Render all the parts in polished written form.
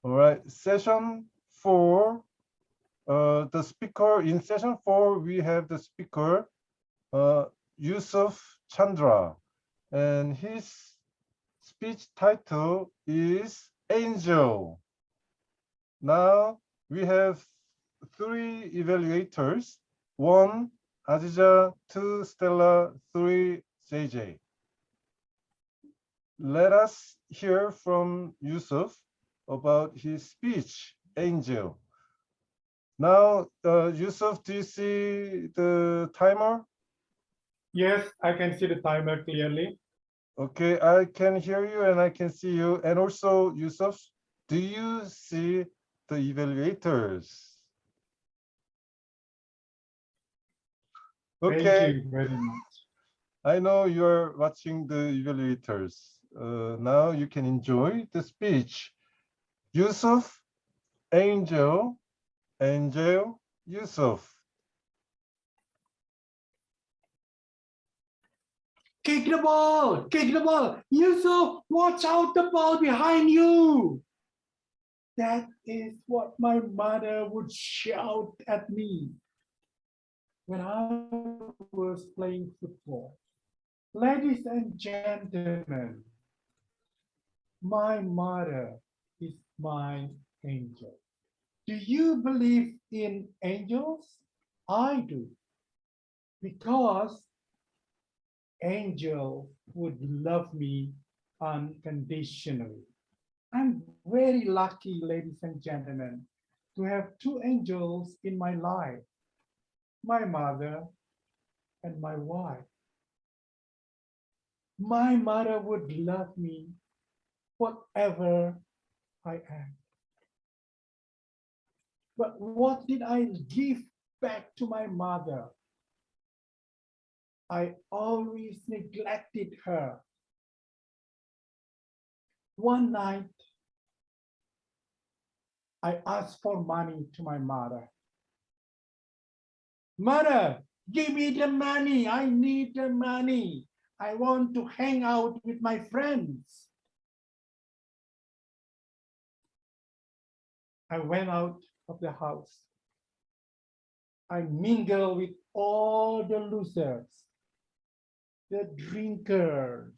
All right, session 4. The speaker in session 4, we have the speaker Yusuf Chandra, and his speech title is Angel. Now we have 3 evaluators: 1 Aziza, 2 Stella, 3 JJ. Let us hear from Yusuf about his speech, Angel. Now, Yusuf, do you see the timer? Yes, I can see the timer clearly. Okay, I can hear you and I can see you. And also, Yusuf, do you see the evaluators? Thank Okay, you very much. I know you're watching the evaluators. Now you can enjoy the speech. Yusuf, Angel, Angel, Yusuf. Kick the ball! Kick the ball! Yusuf, watch out the ball behind you! That is what my mother would shout at me when I was playing football. Ladies and gentlemen, my mother is my angel. Do you believe in angels? I do, because angel would love me unconditionally. I'm very lucky, ladies and gentlemen, to have 2 angels in my life, my mother and my wife. My mother would love me whatever I am. But what did I give back to my mother? I always neglected her. One night, I asked for money to my mother. Mother, give me the money. I need the money. I want to hang out with my friends. I went out of the house. I mingle with all the losers, the drinkers,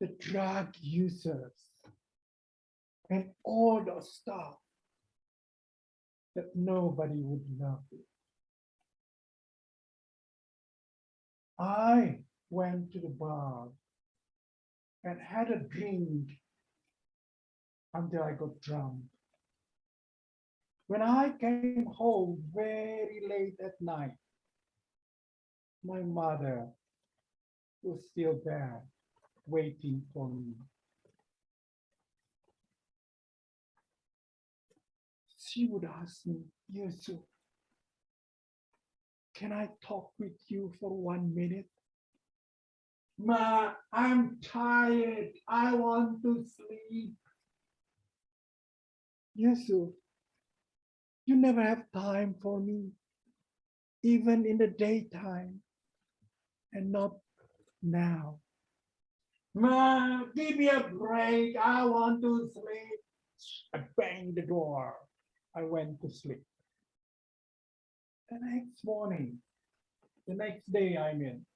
the drug users, and all the stuff that nobody would love it. I went to the bar and had a drink until I got drunk. When I came home very late at night, my mother was still there waiting for me. She would ask me, Yusuf, can I talk with you for 1 minute? Ma, I'm tired. I want to sleep. Yusuf, you never have time for me, even in the daytime, and not now. Ma, give me a break. I want to sleep. I banged the door. I went to sleep. The next morning, the next day, I mean,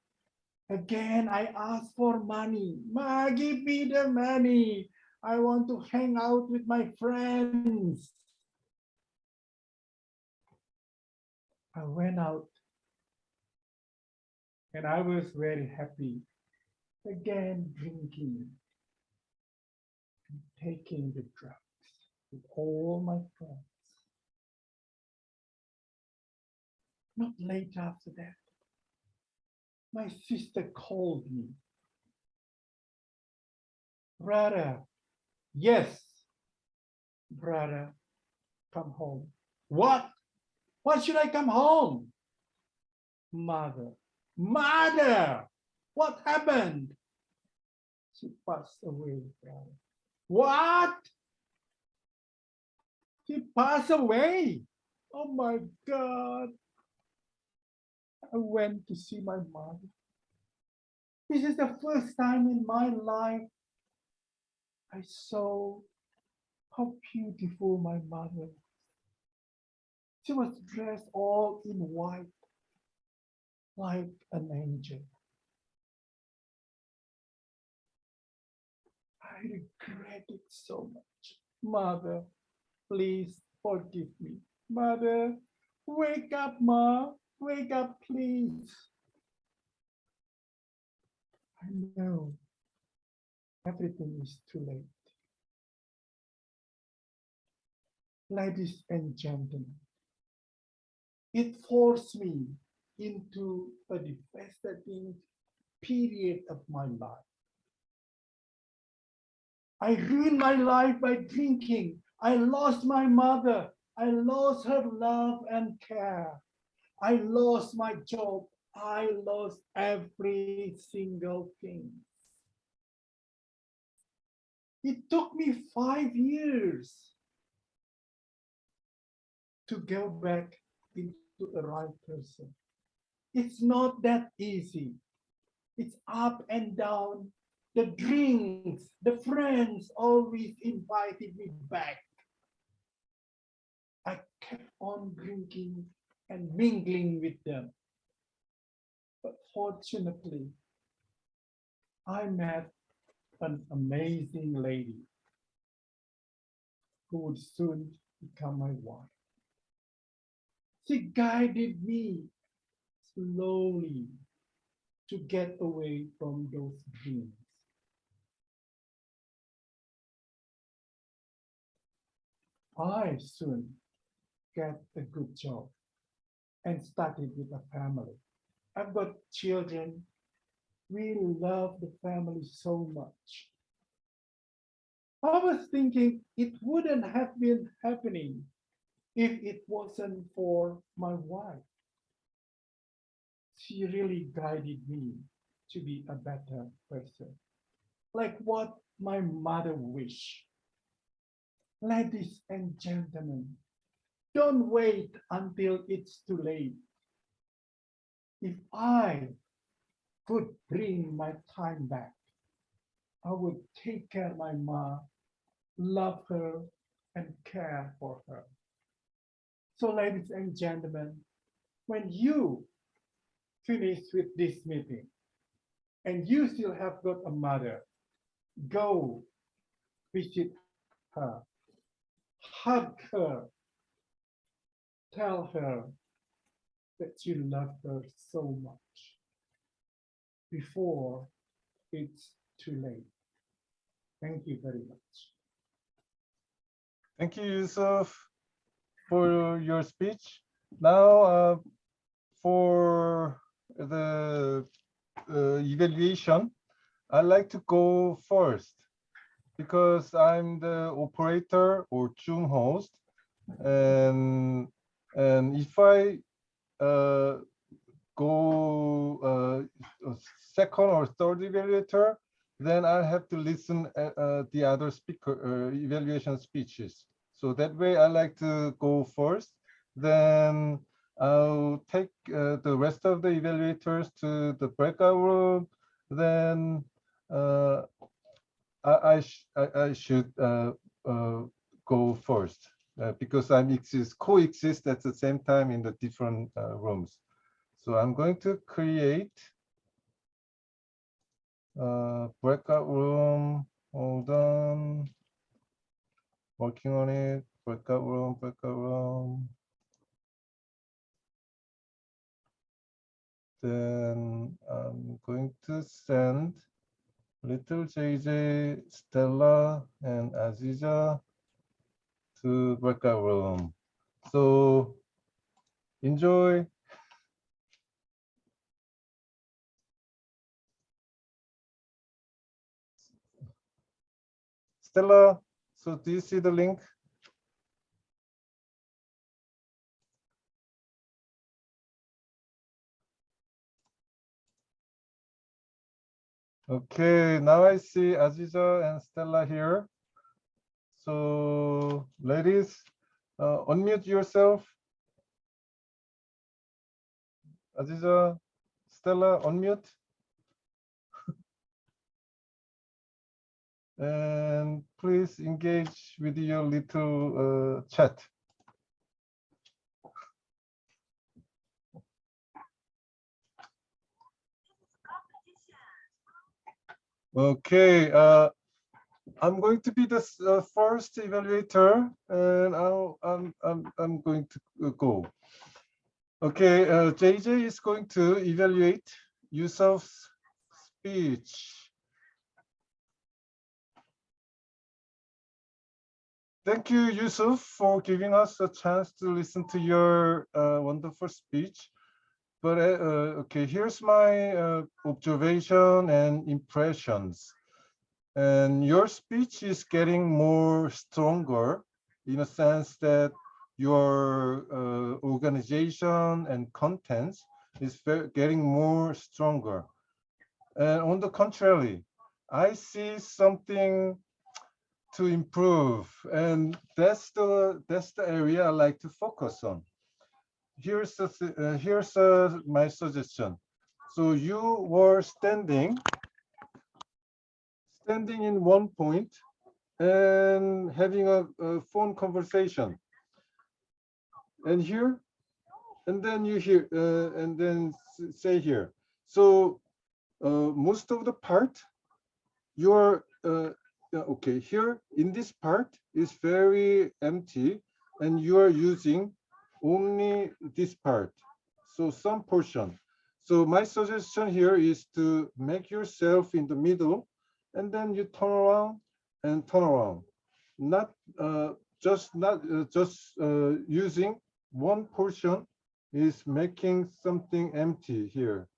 again, I asked for money. Ma, give me the money. I want to hang out with my friends. I went out and I was very happy. Again, drinking and taking the drugs with all my friends. Not late after that, my sister called me. Brother, yes, brother, come home. What? Why should I come home? Mother, mother, what happened? She passed away, brother. What? She passed away. Oh my God. I went to see my mother. This is the first time in my life I saw how beautiful my mother was. She was dressed all in white, like an angel. I regret it so much. Mother, please forgive me. Mother, wake up, Ma. Wake up, please. I know everything is too late. Ladies and gentlemen, it forced me into a devastating period of my life. I ruined my life by drinking. I lost my mother. I lost her love and care. I lost my job. I lost every single thing. It took me 5 years to go back into the right person. It's not that easy. It's up and down. The drinks, the friends always invited me back. I kept on drinking and mingling with them. But fortunately, I met an amazing lady who would soon become my wife. She guided me slowly to get away from those dreams. I soon got a good job and started with a family. I've got children. We love the family so much. I was thinking it wouldn't have been happening if it wasn't for my wife. She really guided me to be a better person, like what my mother wished. Ladies and gentlemen, don't wait until it's too late. If I could bring my time back, I would take care of my mom, love her, and care for her. So, ladies and gentlemen, when you finish with this meeting and you still have got a mother, go visit her, hug her, tell her that you love her so much before it's too late. Thank you very much. Thank you, Yusuf, for your speech. Now, for the evaluation, I like to go first because I'm the operator or Zoom host, and if I go second or third evaluator, then I have to listen the other speaker evaluation speeches. So that way I like to go first. Then I'll take the rest of the evaluators to the breakout room. Then I should go first because I'm coexist at the same time in the different rooms. So I'm going to create a breakout room. Hold on. Working on it. Breakout room, breakout room. Then I'm going to send little JJ, Stella, and Aziza to breakout room. So enjoy. Stella, so do you see the link? Okay, now I see Aziza and Stella here. So ladies, unmute yourself. Aziza, Stella, unmute. and please engage with your little chat. Okay, I'm going to be the first evaluator, and I'm going to go. Okay, JJ is going to evaluate Yusuf's speech. Thank you, Yusuf, for giving us a chance to listen to your wonderful speech. But okay, here's my observation and impressions. And your speech is getting more stronger in a sense that your organization and contents is getting more stronger. And on the contrary, I see something to improve, and that's the area I like to focus on. Here's my suggestion. So you were standing in one point and having a phone conversation, and here, and then you hear, and then say here. So most of the part, you're okay. Here in this part is very empty, and you are using only this part. So some portion. So my suggestion here is to make yourself in the middle, and then you turn around and turn around. Not just using one portion is making something empty here,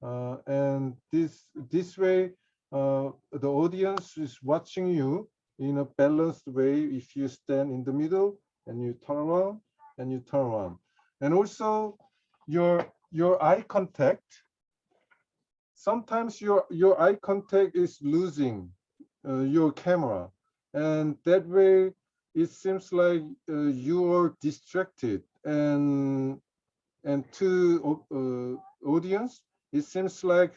and this way the audience is watching you in a balanced way if you stand in the middle and you turn around and you turn around. And also your eye contact. Sometimes your eye contact is losing your camera, and that way it seems like you are distracted, and to audience it seems like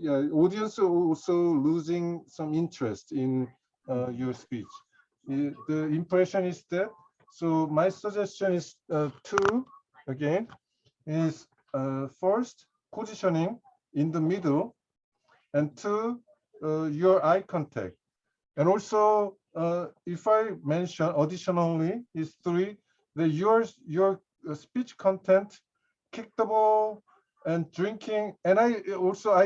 yeah, audience are also losing some interest in your speech. The impression is that. So my suggestion is two again is first positioning in the middle, and two your eye contact, and also if I mention additionally is three, that your speech content, kick the ball and drinking, and I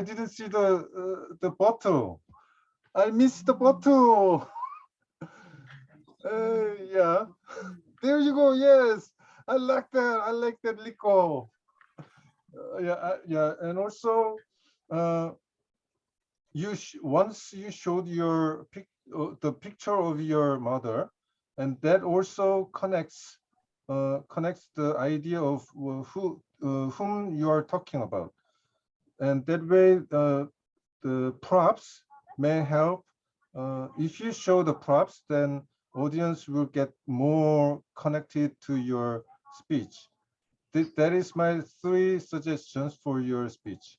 didn't see the bottle. I missed the bottle. Yeah, there you go. Yes, I like that. I like that liquor. Yeah, yeah, and also once you showed your the picture of your mother, and that also connects the idea of whom you are talking about, and that way the props may help. If you show the props, then audience will get more connected to your speech. That is my three suggestions for your speech.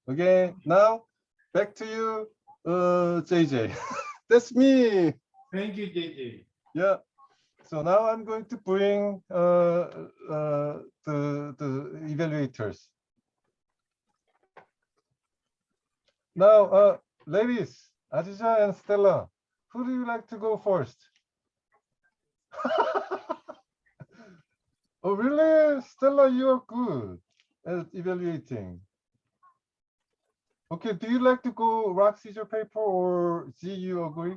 Okay, now back to you, JJ. That's me. Thank you, JJ. Yeah. So now I'm going to bring the evaluators. Now, ladies, Aziza and Stella, who do you like to go first? Oh, really? Stella, you're good at evaluating. Okay, do you like to go rock, scissors, paper, or Z, you agree?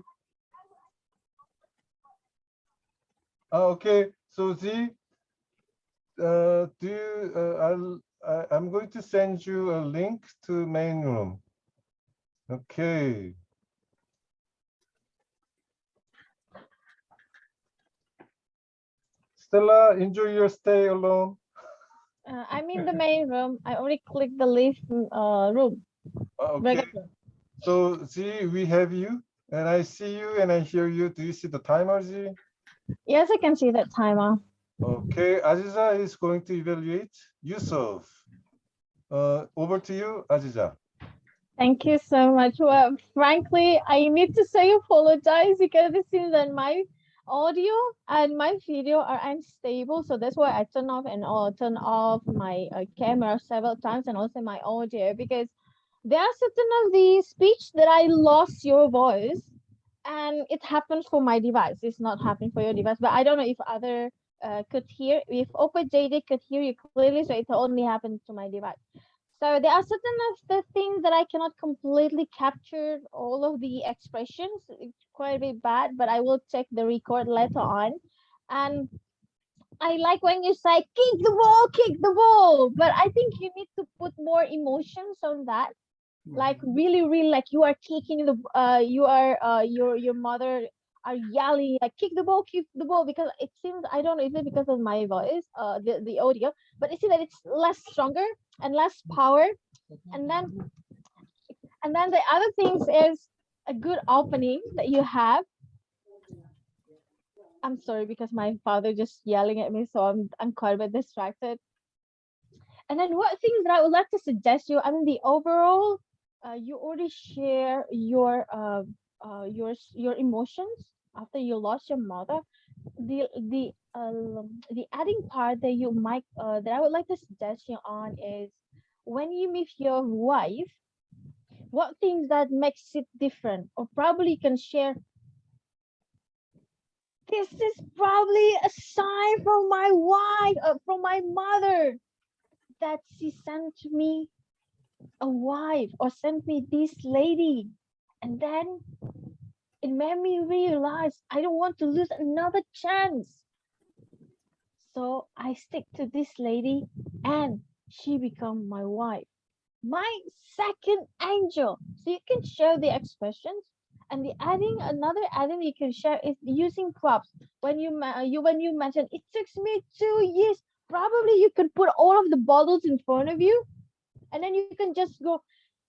Okay, so Z, I'm going to send you a link to main room. Okay. Stella, enjoy your stay alone. I'm in the main room. I only click the list room. Okay. So Z, we have you, and I see you and I hear you. Do you see the timer, Z? Yes, I can see that timer. Okay, Aziza is going to evaluate Yusuf. Over to you, Aziza. Thank you so much. Well, frankly, I need to say apologize because it seems that my audio and my video are unstable. So that's why I turn off my camera several times and also my audio because there are certain of the speech that I lost your voice and it happens for my device. It's not happening for your device, but I don't know if other could hear. If OpenJJ could hear you clearly, so it only happened to my device. So there are certain of the things that I cannot completely capture all of the expressions. It's quite a bit bad, but I will check the record later on. And I like when you say kick the ball. But I think you need to put more emotions on that. Like really, really like you are kicking the you are your mother are yelling like kick the ball because it seems I don't know is it because of my voice the audio but it seems that it's less stronger and less power and then the other things is a good opening that you have. I'm sorry because my father just yelling at me so I'm quite a bit distracted. And then what things that I would like to suggest you, I mean the overall you already share your emotions after you lost your mother. The adding part that you might that I would like to suggest you on is when you meet your wife, what things that makes it different, or probably you can share. This is probably a sign from my wife, from my mother, that she sent me a wife or sent me this lady, and then it made me realize I don't want to lose another chance. So I stick to this lady and she become my wife. My second angel. So you can share the expressions and the another adding you can share is using props. When you mention it took me 2 years, probably you could put all of the bottles in front of you and then you can just go,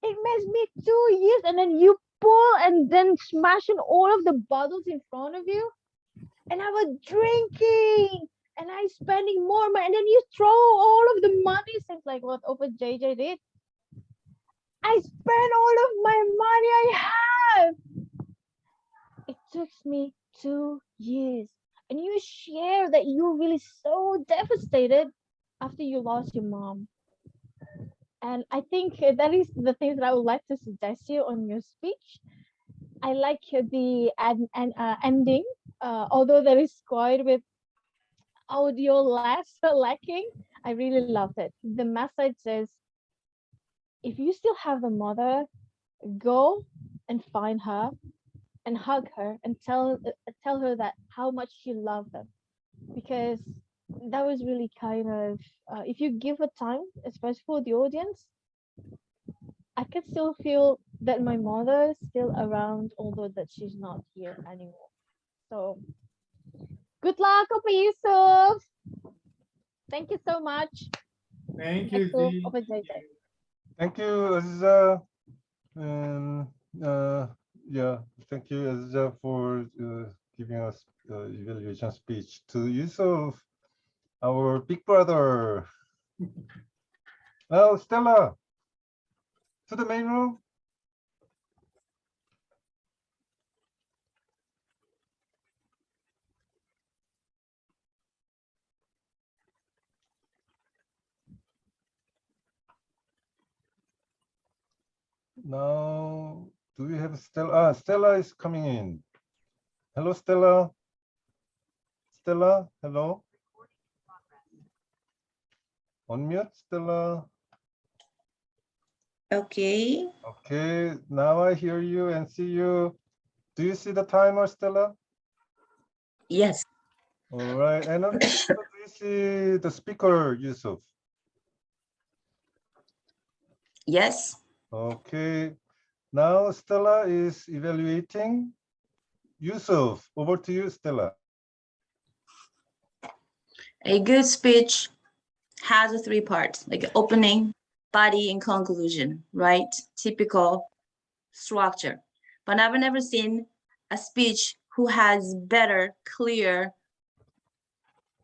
it makes me 2 years and then you pull and then smashing all of the bottles in front of you and I was drinking and I spending more money and then you throw all of the money seems like what OpenJJ did. I spent all of my money I have. It took me 2 years. And you share that you're really so devastated after you lost your mom. And I think that is the things that I would like to suggest you on your speech. I like the ending, although there is quite with audio less lacking. I really loved it. The message is, if you still have the mother, go and find her and hug her and tell her that how much you love them, because that was really kind of if you give it time, especially for the audience, I can still feel that my mother is still around, although that she's not here anymore. So good luck, Opa Yusuf. Thank you so much. Thank you, Exo, Z. Opa JJ. Thank you, Aziza. And yeah, thank you, Aziza, for giving us evaluation speech. To Yusuf, our big brother. Now, Stella, to the main room. Now, do we have Stella? Ah, Stella is coming in. Hello, Stella. Stella, hello. Unmute, Stella. Okay. Okay, now I hear you and see you. Do you see the timer, Stella? Yes. All right, and do you see the speaker, Yusuf? Yes. Okay, now Stella is evaluating. Yusuf, over to you, Stella. A good speech has a 3 parts, like opening, body, and conclusion, right? Typical structure. But I've never seen a speech who has better, clear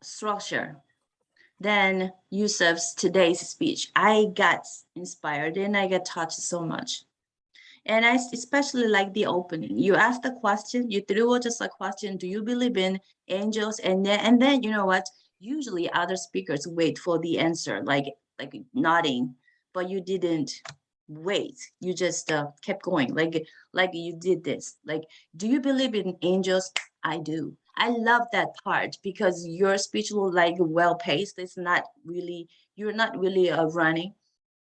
structure than Yusuf's today's speech. I got inspired and I got touched so much. And I especially like the opening. You asked the question, you threw out just a question, do you believe in angels? And then you know what? Usually other speakers wait for the answer, like nodding, but you didn't wait. You just kept going, like you did this. Like, do you believe in angels? I do. I love that part because your speech will like well paced. It's not really, you're not really running,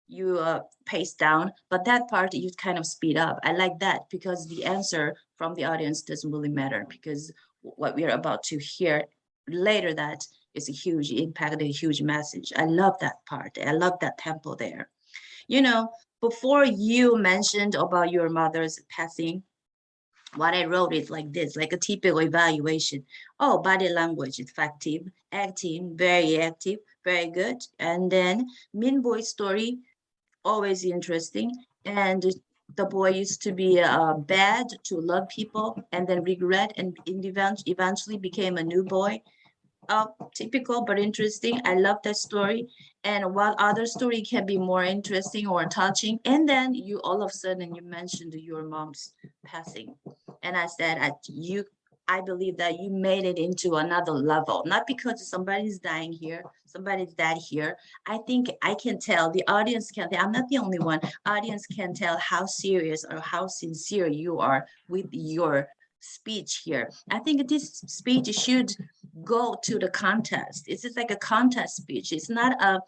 you pace down, but that part you kind of speed up. I like that because the answer from the audience doesn't really matter, because what we are about to hear later, that is a huge impact, a huge message. I love that part. I love that tempo there. You know, before you mentioned about your mother's passing, what I wrote is like this, like a typical evaluation. Oh, body language, effective, acting, very active, very good. And then Min Boy story, always interesting. And the boy used to be bad, to love people, and then regret, and eventually became a new boy. Typical but interesting. I love that story. And what other story can be more interesting or touching? And then you all of a sudden you mentioned your mom's passing, and I said, I believe that you made it into another level, not because somebody's dying here, somebody's dead here. I think I can tell, the audience can tell, I'm not the only one, audience can tell how serious or how sincere you are with your speech here. I think this speech should go to the contest. It's just like a contest speech. It's not a,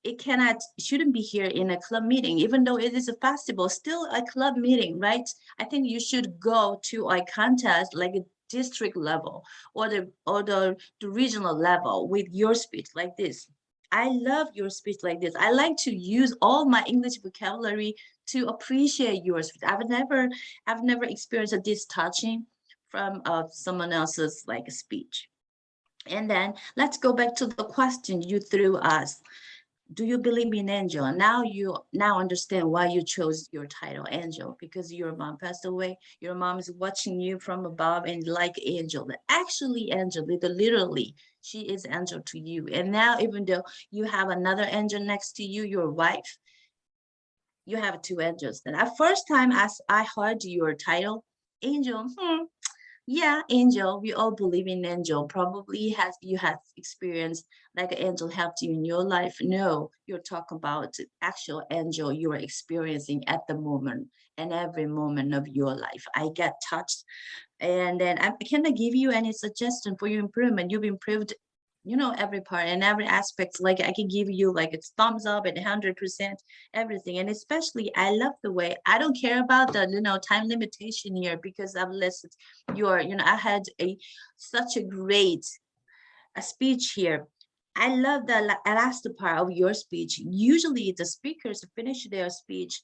it cannot, shouldn't be here in a club meeting, even though it is a festival, still a club meeting, right? I think you should go to a contest like a district level or the regional level with your speech like this. I love your speech like this. I like to use all my English vocabulary to appreciate your speech. I've never experienced this touching from someone else's like speech. And then let's go back to the question you threw us. Do you believe in angel? Now you understand why you chose your title angel, because your mom passed away. Your mom is watching you from above and like angel. Actually angel, literally, she is angel to you. And now even though you have another angel next to you, your wife, you have two angels. And at first time as I heard your title, angel, yeah, angel. We all believe in angel. Probably has you have experienced like an angel helped you in your life. No, you're talking about actual angel you are experiencing at the moment and every moment of your life. I get touched, and then I cannot give you any suggestion for your improvement. You've improved, you know, every part and every aspect. Like I can give you like a thumbs up and 100% everything. And especially I love the way, I don't care about the, you know, time limitation here, because I've listened your, you know, I had a such a great a speech here. I love the last part of your speech. Usually the speakers finish their speech,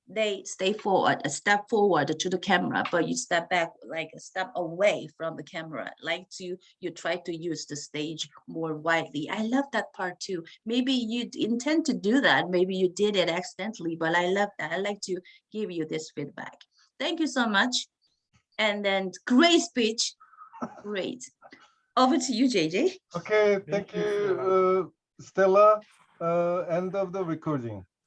they stay forward, a step forward to the camera, but you step back, like a step away from the camera, like you try to use the stage more widely. I love that part too. Maybe you intend to do that, maybe you did it accidentally, but I love that. I like to give you this feedback. Thank you so much. And then great speech, great. Over to you, JJ. Okay, Thank thank you, you, Stella. End of the recording.